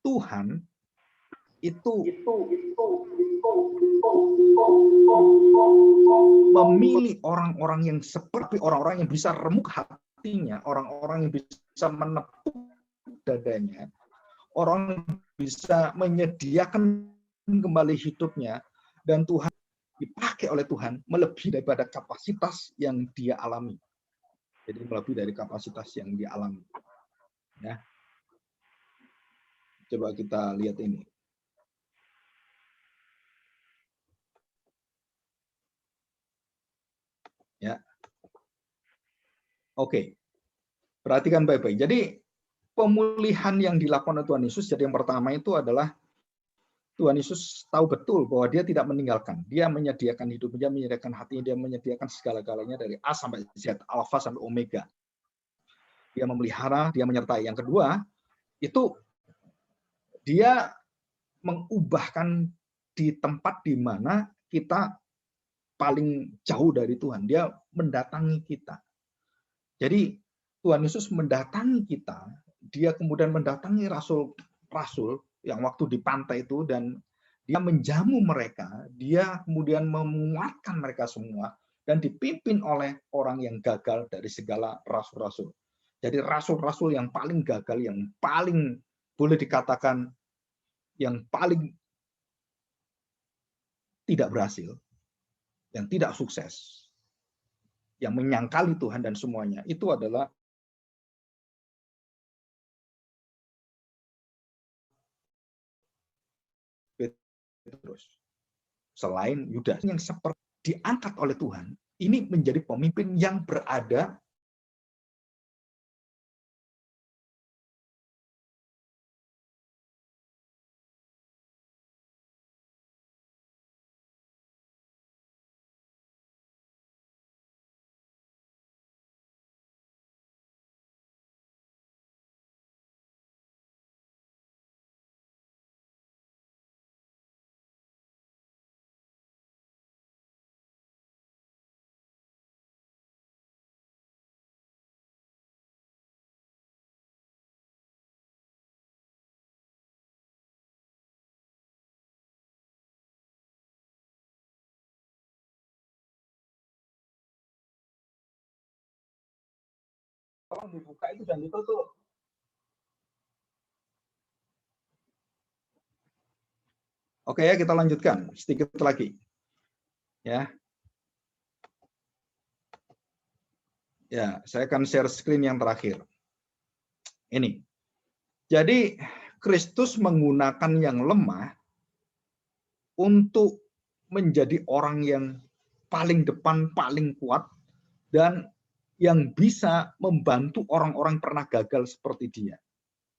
Speaker 1: Tuhan itu memilih orang-orang yang seperti orang-orang yang bisa remuk hatinya, orang-orang yang bisa menepuk dadanya, orang yang bisa menyediakan kembali hidupnya, dan Tuhan dipakai oleh Tuhan melebihi daripada kapasitas yang dia alami. Jadi melebihi dari kapasitas yang dia alami. Ya. Coba kita lihat ini. Ya. Oke. Perhatikan baik-baik. Jadi pemulihan yang dilakukan oleh Tuhan Yesus, jadi yang pertama itu adalah Tuhan Yesus tahu betul bahwa dia tidak meninggalkan. Dia menyediakan hidupnya, menyediakan hatinya, dia menyediakan segala-galanya dari A sampai Z, Alfa sampai Omega. Dia memelihara, dia menyertai. Yang kedua, itu dia mengubahkan di tempat di mana kita paling jauh dari Tuhan. Dia mendatangi kita. Jadi Tuhan Yesus mendatangi kita, dia kemudian mendatangi rasul-rasul yang waktu di pantai itu, dan dia menjamu mereka, dia kemudian menguatkan mereka semua, dan dipimpin oleh orang yang gagal dari segala rasul-rasul. Jadi rasul-rasul yang paling gagal, yang paling boleh dikatakan yang paling tidak berhasil, yang tidak sukses, yang menyangkali Tuhan dan semuanya, itu adalah Petrus. Selain Yudas yang seperti diangkat oleh Tuhan, ini menjadi pemimpin yang berada tolong dibuka itu dan ditutup. Oke ya, kita lanjutkan sedikit lagi. Ya. Ya, saya akan share screen yang terakhir. Ini. Jadi Kristus menggunakan yang lemah untuk menjadi orang yang paling depan, paling kuat, dan yang bisa membantu orang-orang pernah gagal seperti dia.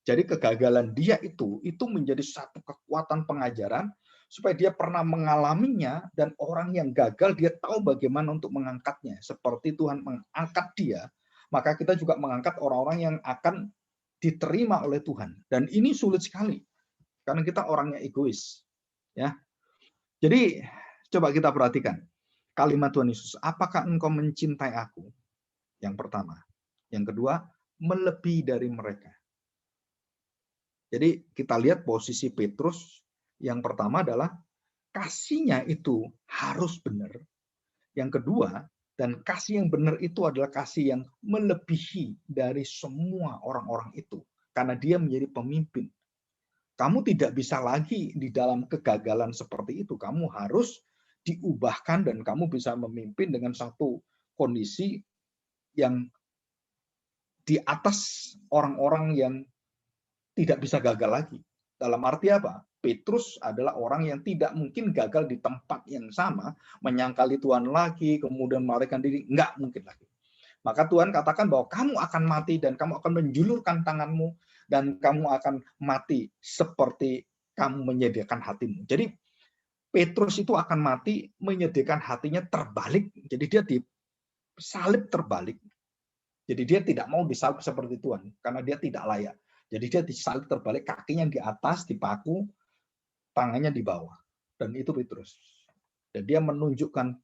Speaker 1: Jadi kegagalan dia itu menjadi satu kekuatan pengajaran supaya dia pernah mengalaminya dan orang yang gagal dia tahu bagaimana untuk mengangkatnya. Seperti Tuhan mengangkat dia, maka kita juga mengangkat orang-orang yang akan diterima oleh Tuhan. Dan ini sulit sekali karena kita orangnya egois, ya. Jadi coba kita perhatikan kalimat Tuhan Yesus, apakah engkau mencintai aku? Yang pertama. Yang kedua, melebihi dari mereka. Jadi kita lihat posisi Petrus yang pertama adalah kasihnya itu harus benar. Yang kedua, dan kasih yang benar itu adalah kasih yang melebihi dari semua orang-orang itu. Karena dia menjadi pemimpin. Kamu tidak bisa lagi di dalam kegagalan seperti itu. Kamu harus diubahkan dan kamu bisa memimpin dengan satu kondisi yang di atas orang-orang yang tidak bisa gagal lagi. Dalam arti apa? Petrus adalah orang yang tidak mungkin gagal di tempat yang sama, menyangkali Tuhan lagi, kemudian melarikan diri. Enggak mungkin lagi. Maka Tuhan katakan bahwa kamu akan mati dan kamu akan menjulurkan tanganmu dan kamu akan mati seperti kamu menyediakan hatimu. Jadi Petrus itu akan mati menyediakan hatinya terbalik. Jadi dia disalib terbalik. Jadi dia tidak mau disalib seperti Tuhan karena dia tidak layak. Jadi dia disalib terbalik, kakinya di atas, dipaku, tangannya di bawah. Dan itu Petrus. Dan dia menunjukkan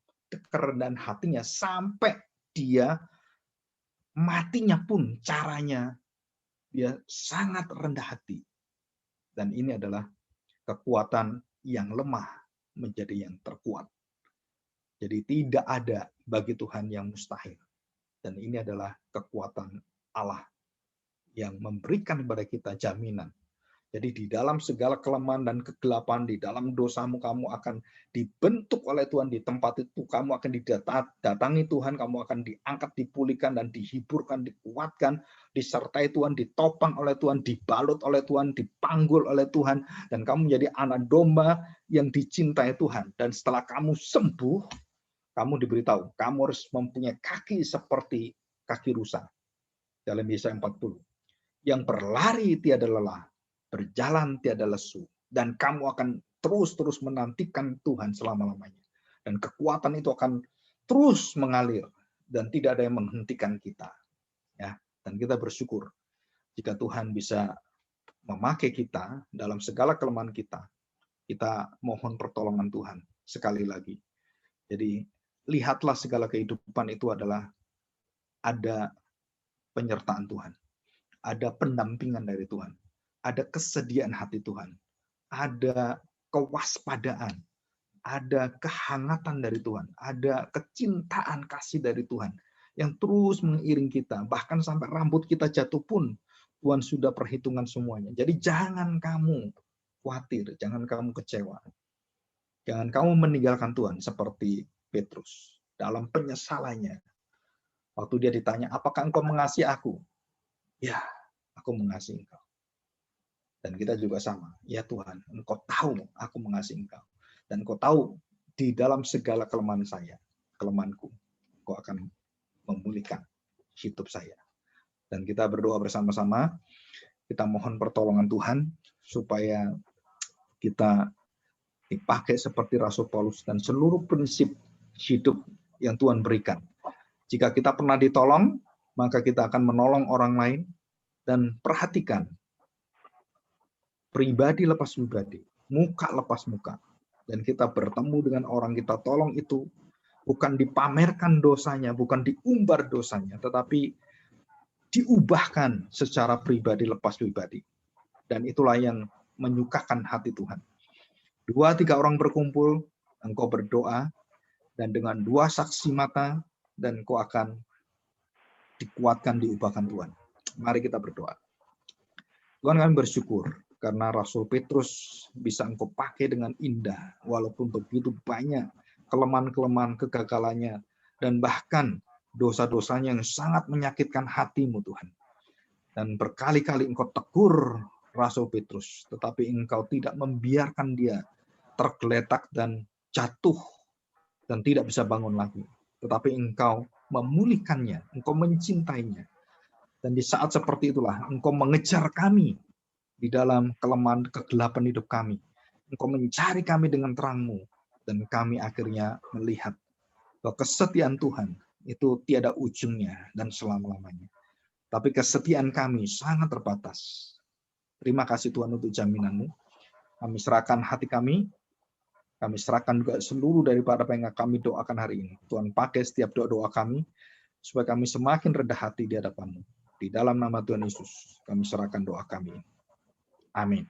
Speaker 1: kerendahan hatinya sampai dia matinya pun caranya dia sangat rendah hati. Dan ini adalah kekuatan yang lemah menjadi yang terkuat. Jadi tidak ada bagi Tuhan yang mustahil. Dan ini adalah kekuatan Allah yang memberikan kepada kita jaminan. Jadi di dalam segala kelemahan dan kegelapan, di dalam dosamu kamu akan dibentuk oleh Tuhan di tempat itu, kamu akan didatangi Tuhan, kamu akan diangkat, dipulihkan dan dihiburkan, dikuatkan, disertai Tuhan, ditopang oleh Tuhan, dibalut oleh Tuhan, dipanggul oleh Tuhan, dan kamu menjadi anak domba yang dicintai Tuhan. Dan setelah kamu sembuh, kamu diberitahu, kamu harus mempunyai kaki seperti kaki rusa. Dalam Yesaya 40. Yang berlari tiada lelah, berjalan tiada lesu, dan kamu akan terus-terus menantikan Tuhan selama-lamanya. Dan kekuatan itu akan terus mengalir dan tidak ada yang menghentikan kita. Ya, dan kita bersyukur jika Tuhan bisa memakai kita dalam segala kelemahan kita. Kita mohon pertolongan Tuhan sekali lagi. Jadi lihatlah segala kehidupan itu adalah ada penyertaan Tuhan. Ada pendampingan dari Tuhan, ada kesediaan hati Tuhan, ada kewaspadaan, ada kehangatan dari Tuhan, ada kecintaan kasih dari Tuhan yang terus mengiring kita, bahkan sampai rambut kita jatuh pun Tuhan sudah perhitungan semuanya. Jadi jangan kamu khawatir, jangan kamu kecewa, jangan kamu meninggalkan Tuhan seperti Petrus dalam penyesalannya. Waktu dia ditanya, apakah engkau mengasihi aku? Ya, aku mengasihi engkau. Dan kita juga sama. Ya Tuhan, engkau tahu aku mengasihi engkau. Dan engkau tahu di dalam segala kelemahan saya, kelemahanku, engkau akan memulihkan hidup saya. Dan kita berdoa bersama-sama, kita mohon pertolongan Tuhan, supaya kita dipakai seperti Rasul Paulus dan seluruh prinsip hidup yang Tuhan berikan. Jika kita pernah ditolong, maka kita akan menolong orang lain. Dan perhatikan, pribadi lepas pribadi, muka lepas muka. Dan kita bertemu dengan orang kita tolong itu, bukan dipamerkan dosanya, bukan diumbar dosanya, tetapi diubahkan secara pribadi lepas pribadi. Dan itulah yang menyukakan hati Tuhan. 2-3 orang berkumpul, engkau berdoa, dan dengan 2 saksi mata, dan engkau akan dikuatkan, diubahkan Tuhan. Mari kita berdoa. Tuhan, kami bersyukur karena Rasul Petrus bisa engkau pakai dengan indah, walaupun begitu banyak kelemahan-kelemahan, kegagalannya, dan bahkan dosa-dosanya yang sangat menyakitkan hatimu Tuhan. Dan berkali-kali engkau tegur Rasul Petrus, tetapi Engkau tidak membiarkan dia tergeletak dan jatuh dan tidak bisa bangun lagi. Tetapi Engkau memulihkannya, Engkau mencintainya. Dan di saat seperti itulah Engkau mengejar kami di dalam kelemahan kegelapan hidup kami. Engkau mencari kami dengan terang-Mu, dan kami akhirnya melihat bahwa kesetiaan Tuhan itu tiada ujungnya dan selama-lamanya. Tapi kesetiaan kami sangat terbatas. Terima kasih Tuhan untuk jaminan-Mu. Kami serahkan hati kami serahkan juga seluruh daripada apa yang kami doakan hari ini. Tuhan pakai setiap doa-doa kami, supaya kami semakin rendah hati di hadapan-Mu. Di dalam nama Tuhan Yesus, kami serahkan doa kami. Amin.